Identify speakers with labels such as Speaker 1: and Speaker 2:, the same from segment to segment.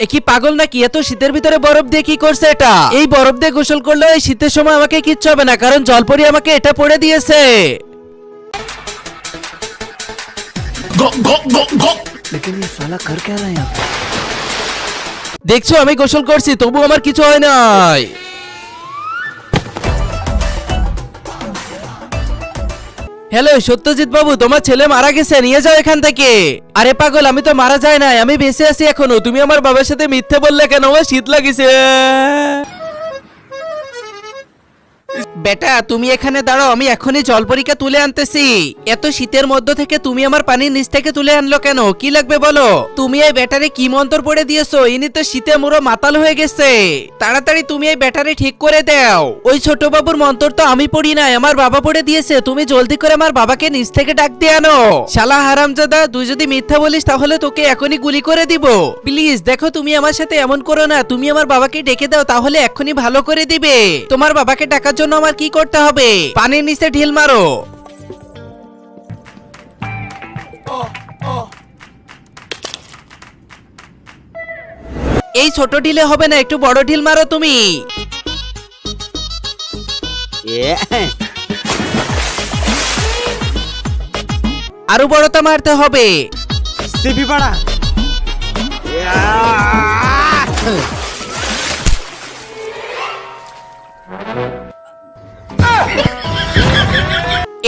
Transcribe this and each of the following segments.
Speaker 1: এ কি পাগল নাকি? এত শীতের ভিতরে বরফ দিয়ে কি করছে এটা? এই বরফ দিয়ে গোসল করলে এই শীতের সময় আমাকে কিচ্ছু হবে না, কারণ জলপরি আমাকে এটা পড়ে দিয়েছে।
Speaker 2: लेकिन ये साला कर क्या रहा है यहाँ पे?
Speaker 1: দেখছো আমি গোসল করছি, তবু আমার কিছু হয় নাই। হ্যালো সত্যজিৎ বাবু, তোমার ছেলে মারা গেছে, নিয়ে যাও এখান থেকে। আরে পাগল, আমি তো মারা যায় নাই, আমি বেঁচে আছি এখনো। তুমি আমার বাবার সাথে মিথ্যে বললে কেন? আমার শীত লাগিছে। বেটা তুমি এখানে দাঁড়াও, আমি এখনই জলপরীকে তুলে আনতেছি। এত শীতের মধ্যে থেকে তুমি আমার পানির নিচ থেকে তুলে আনলো কেন? কি লাগবে বলো? তুমি এই ব্যাটারি কি মন্ত্র পড়ে দিয়েছো? ইনি তো শীতে মুড়ো মাতাল হয়ে গেছে। তাড়াতাড়ি তুমি এই ব্যাটারি ঠিক করে দাও। ওই ছোট বাবুর মন্ত্র তো আমি পড়ি নাই, আমার বাবা পড়ে দিয়েছে। তুমি জলদি করে আমার বাবাকে নিচ থেকে ডাক দিয়ে আনো। শালা হারামজাদা, তুই যদি মিথ্যা বলিস তাহলে তোকে এখনই গুলি করে দিব। প্লিজ দেখো, তুমি আমার সাথে এমন করো না। তুমি আমার বাবাকে ডেকে দাও, তাহলে এখনই ভালো করে দিবে। তোমার বাবাকে ডাকার জন্য আমার কি করতে হবে? পানির নিচে ঢিল মারো। এই ছোট ঢিলে হবে না, একটু বড় ঢিল মারো তুমি। আরো বড়টা মারতে হবে।
Speaker 2: इससे भी बड़ा।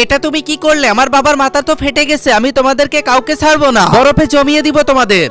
Speaker 1: এটা তুমি কি করলে? আমার বাবার মাথা তো ফেটে গেছে। আমি তোমাদেরকে কাউকে ছাড়বো না, বরফে জমিয়ে দিব তোমাদের।